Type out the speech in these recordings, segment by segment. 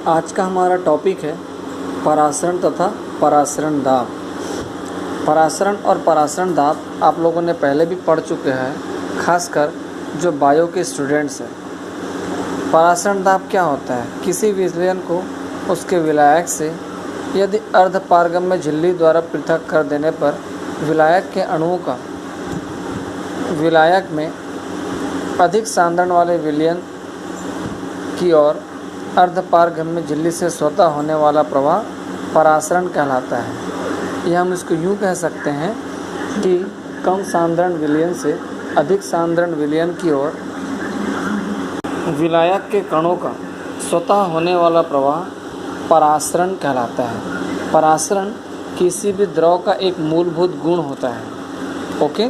आज का हमारा टॉपिक है परासरण तथा परासरण दाब। परासरण और परासरण दाब आप लोगों ने पहले भी पढ़ चुके हैं, खासकर जो बायो के स्टूडेंट्स हैं। परासरण दाब क्या होता है? किसी विलयन को उसके विलायक से यदि अर्धपारगम्य झिल्ली द्वारा पृथक कर देने पर विलायक के अणुओं का विलायक में अधिक सांद्रण वाले विलयन की ओर अर्धपारगम्य झिल्ली से स्वतः होने वाला प्रवाह परासरण कहलाता है। यह हम इसको यूँ कह सकते हैं कि कम सांद्रण विलयन से अधिक सांद्रण विलयन की ओर विलायक के कणों का स्वतः होने वाला प्रवाह परासरण कहलाता है। परासरण किसी भी द्रव का एक मूलभूत गुण होता है। ओके,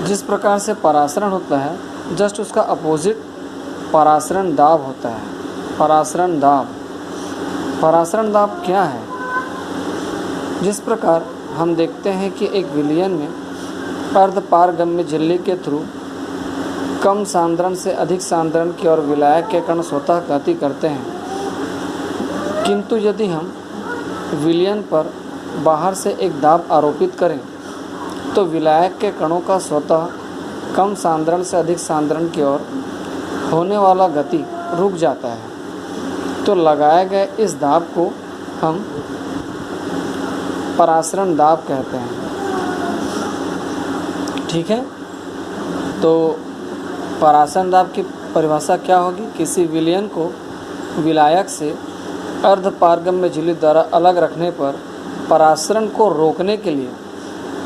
जिस प्रकार से परासरण होता है जस्ट उसका अपोजिट परासरण दाब होता है। परासरण दाब क्या है? जिस प्रकार हम देखते हैं कि एक विलयन में अर्धपारगम्य झिल्ली के थ्रू कम सांद्रण से अधिक सांद्रण की ओर विलायक के कण स्वतः गति करते हैं, किंतु यदि हम विलयन पर बाहर से एक दाब आरोपित करें तो विलायक के कणों का स्वतः कम सांद्रण से अधिक सांद्रण की ओर होने वाला गति रुक जाता है, तो लगाए गए इस दाब को हम परासरण दाब कहते हैं। ठीक है, तो परासरण दाब की परिभाषा क्या होगी? किसी विलयन को विलायक से अर्धपारगम्य झिल्ली द्वारा अलग रखने पर परासरण को रोकने के लिए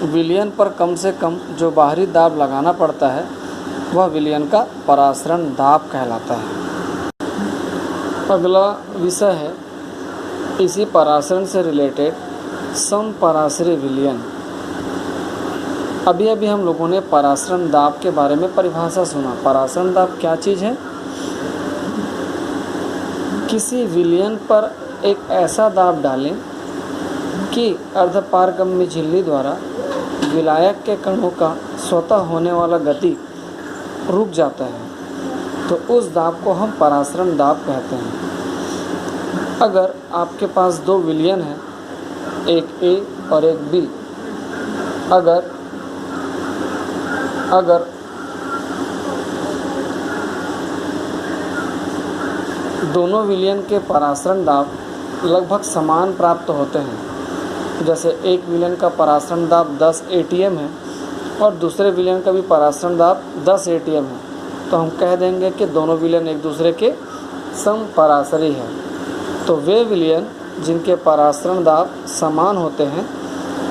विलयन पर कम से कम जो बाहरी दाब लगाना पड़ता है वह विलयन का परासरण दाब कहलाता है। अगला विषय है इसी परासरण से रिलेटेड समपरासरी विलयन। अभी हम लोगों ने परासरण दाब के बारे में परिभाषा सुना। परासरण दाब क्या चीज़ है? किसी विलयन पर एक ऐसा दाब डालें कि अर्धपारगम्य झिल्ली द्वारा विलायक के कणों का स्वतः होने वाला गति रुक जाता है, तो उस दाब को हम परासरण दाब कहते हैं। अगर आपके पास दो विलयन हैं, एक A और एक B, अगर दोनों विलयन के परासरण दाब लगभग समान प्राप्त होते हैं, जैसे एक विलयन का परासरण दाब 10 ATM है और दूसरे विलयन का भी परासरण दाब 10 ATM है, तो हम कह देंगे कि दोनों विलयन एक दूसरे के समपरासरी हैं। तो वे विलयन जिनके परासरण दाब समान होते हैं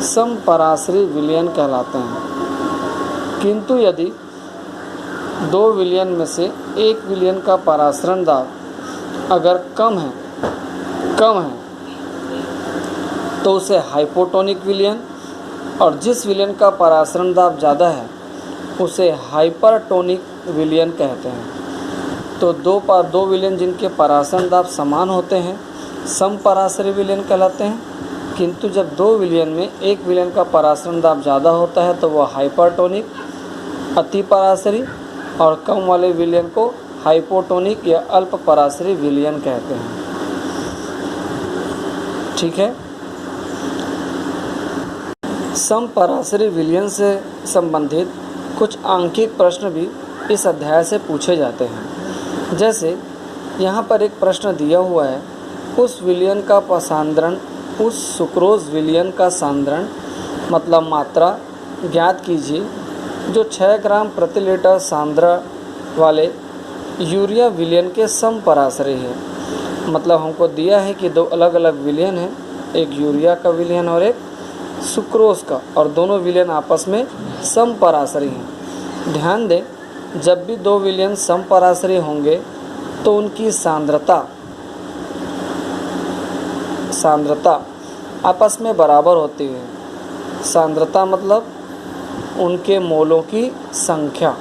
समपरासरी विलयन कहलाते हैं। किंतु यदि दो विलयन में से एक विलयन का परासरण दाब अगर कम है तो उसे हाइपोटोनिक विलयन, और जिस विलयन का परासरण दाब ज़्यादा है उसे हाइपरटोनिक विलयन कहते हैं। तो दो विलयन जिनके परासरण दाब समान होते हैं समपरासरी विलयन कहलाते हैं, किंतु जब दो विलयन में एक विलयन का परासरण दाब ज़्यादा होता है तो वह हाइपरटोनिक अतिपरासरी, और कम वाले विलयन को हाइपोटोनिक या अल्पपरासरी विलयन कहते हैं। ठीक है, समपरासरी विलयन से संबंधित कुछ आंकिक प्रश्न भी इस अध्याय से पूछे जाते हैं। जैसे यहाँ पर एक प्रश्न दिया हुआ है, उस विलयन का सांद्रण, उस सुक्रोज विलयन का सांद्रण मतलब मात्रा ज्ञात कीजिए जो 6 ग्राम प्रति लीटर सांद्रण वाले यूरिया विलयन के समपरासरी है। मतलब हमको दिया है कि दो अलग अलग विलयन हैं, एक यूरिया का विलयन और एक सुक्रोज का, और दोनों विलयन आपस में समपरासरी हैं। ध्यान दें, जब भी दो विलयन समपरासरी होंगे तो उनकी सांद्रता आपस में बराबर होती है। सांद्रता मतलब उनके मोलों की संख्या,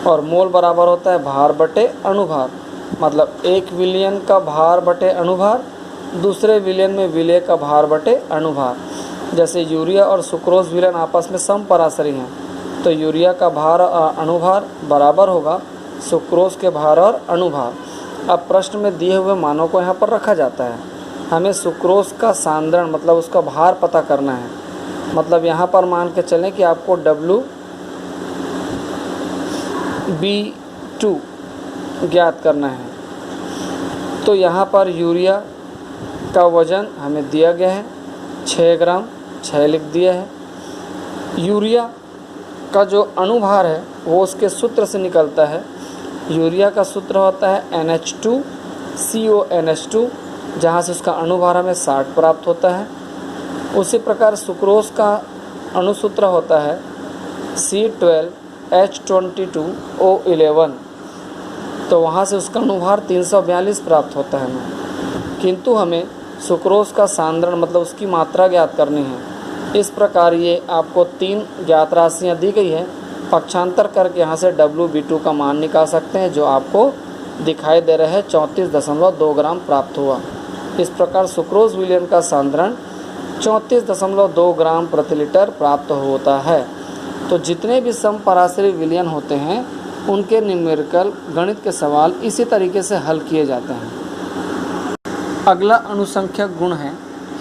और मोल बराबर होता है भार बटे अणुभार। मतलब एक विलयन का भार बटे अणुभार दूसरे विलयन में विलय का भार बटे अणुभार। जैसे यूरिया और सुक्रोज विलयन आपस में समपरासरी हैं, तो यूरिया का भार और अणुभार बराबर होगा सुक्रोज के भार और अणुभार। अब प्रश्न में दिए हुए मानों को यहाँ पर रखा जाता है। हमें सुक्रोज का सांद्रण मतलब उसका भार पता करना है। मतलब यहाँ पर मान के चलें कि आपको WB2 ज्ञात करना है। तो यहाँ पर यूरिया का वज़न हमें दिया गया है 6 ग्राम, 6 लिख दिया है। यूरिया का जो अनुभार है वो उसके सूत्र से निकलता है। यूरिया का सूत्र होता है NH2CONH2, जहाँ से उसका अनुभार हमें 60 प्राप्त होता है। उसी प्रकार सुक्रोज का अणुसूत्र होता है C12H22O11, तो वहाँ से उसका अनुभार 342 प्राप्त होता है हमें। किंतु हमें सुक्रोज का सांद्रण मतलब उसकी मात्रा ज्ञात करनी है। इस प्रकार ये आपको 3 ज्ञात राशियाँ दी गई है। पक्षांतर करके यहाँ से WB2 का मान निकाल सकते हैं, जो आपको दिखाई दे रहे हैं 34.2 ग्राम प्राप्त हुआ। इस प्रकार सुक्रोज विलयन का सांद्रण 34.2 ग्राम प्रति लीटर प्राप्त होता है। तो जितने भी समपराश्रयी विलयन होते हैं उनके न्यूमेरिकल गणित के सवाल इसी तरीके से हल किए जाते हैं। अगला अनुसंख्यक गुण है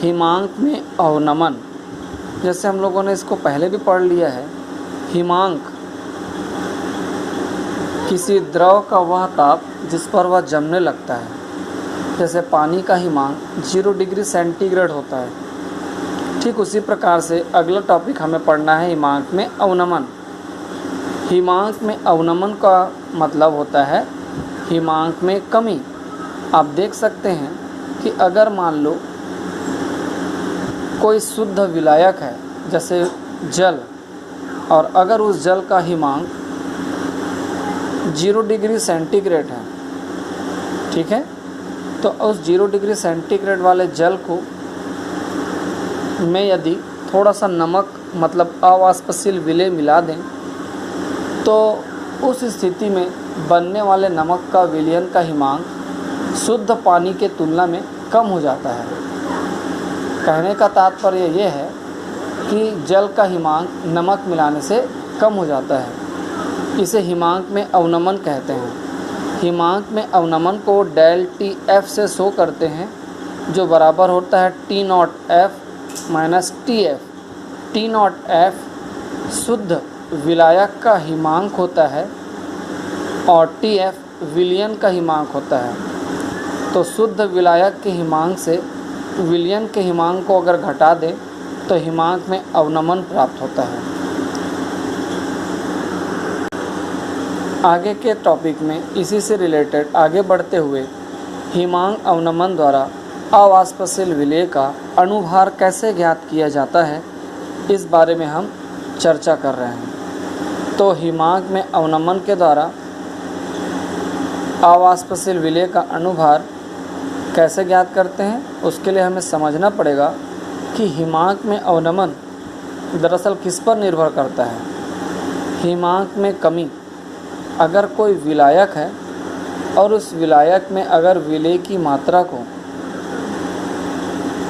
हिमांक में अवनमन। जैसे हम लोगों ने इसको पहले भी पढ़ लिया है। हिमांक किसी द्रव का वह ताप जिस पर वह जमने लगता है। जैसे पानी का हिमांक 0 डिग्री सेंटीग्रेड होता है। ठीक उसी प्रकार से अगला टॉपिक हमें पढ़ना है हिमांक में अवनमन। हिमांक में अवनमन का मतलब होता है हिमांक में कमी। आप देख सकते हैं कि अगर मान लो कोई शुद्ध विलायक है जैसे जल, और अगर उस जल का हिमांक 0 डिग्री सेंटीग्रेड है, ठीक है, तो उस 0 डिग्री सेंटीग्रेड वाले जल को में यदि थोड़ा सा नमक मतलब अवाष्पशील विलेय मिला दें तो उस स्थिति में बनने वाले नमक का विलयन का हिमांक शुद्ध पानी के तुलना में कम हो जाता है। कहने का तात्पर्य ये है कि जल का हिमांक नमक मिलाने से कम हो जाता है। इसे हिमांक में अवनमन कहते हैं। हिमांक में अवनमन को ΔTF से शो करते हैं, जो बराबर होता है T0F माइनस TF। T0F शुद्ध विलायक का हिमांक होता है और TF विलयन का हिमांक होता है। तो शुद्ध विलायक के हिमांक से विलयन के हिमांक को अगर घटा दें तो हिमांक में अवनमन प्राप्त होता है। आगे के टॉपिक में इसी से रिलेटेड आगे बढ़ते हुए हिमांक अवनमन द्वारा अवाष्पशील विलेय का अनुभार कैसे ज्ञात किया जाता है, इस बारे में हम चर्चा कर रहे हैं। तो हिमांक में अवनमन के द्वारा अवाष्पशील विलेय का अनुभार कैसे ज्ञात करते हैं, उसके लिए हमें समझना पड़ेगा कि हिमांक में अवनमन दरअसल किस पर निर्भर करता है। हिमांक में कमी, अगर कोई विलायक है और उस विलायक में अगर विलेय की मात्रा को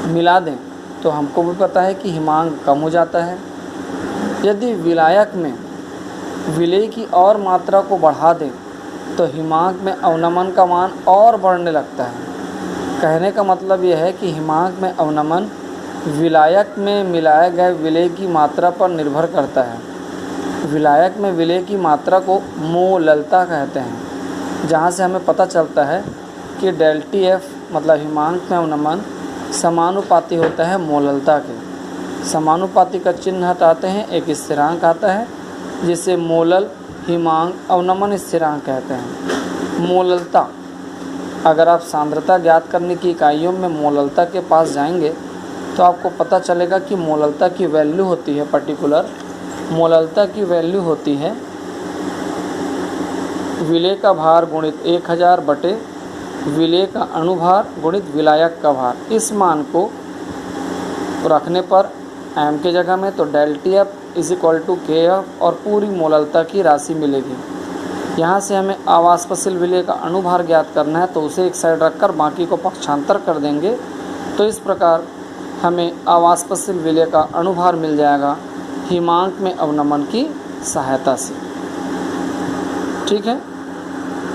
मिला दें तो हमको भी पता है कि हिमांक कम हो जाता है। यदि विलायक में विलेय की और मात्रा को बढ़ा दें तो हिमांक में अवनमन का मान और बढ़ने लगता है। कहने का मतलब यह है कि हिमांक में अवनमन विलायक में मिलाए गए विलेय की मात्रा पर निर्भर करता है। विलायक में विलेय की मात्रा को मोललता कहते हैं, जहाँ से हमें पता चलता है कि ΔTF मतलब हिमांक में अवनमन समानुपाती होता है मोललता के। समानुपाती का चिन्ह हटाते हैं, एक स्थिरांक आता है जिसे मोलल हिमांक अवनमन स्थिरांक कहते हैं। मोललता, अगर आप सांद्रता ज्ञात करने की इकाइयों में मोललता के पास जाएंगे तो आपको पता चलेगा कि मोललता की वैल्यू होती है पर्टिकुलर मोललता की वैल्यू होती है विलेय का भार गुणित 1000 बटे विलेय का अणुभार गुणित विलायक का भार। इस मान को रखने पर m के जगह में तो ΔTF = KF और पूरी मोललता की राशि मिलेगी। यहाँ से हमें अवाष्पशील विलेय का अणुभार ज्ञात करना है, तो उसे एक साइड रखकर बाकी को पक्षांतर कर देंगे। तो इस प्रकार हमें अवाष्पशील विलेय का अणुभार मिल जाएगा हिमांक में अवनमन की सहायता से। ठीक है।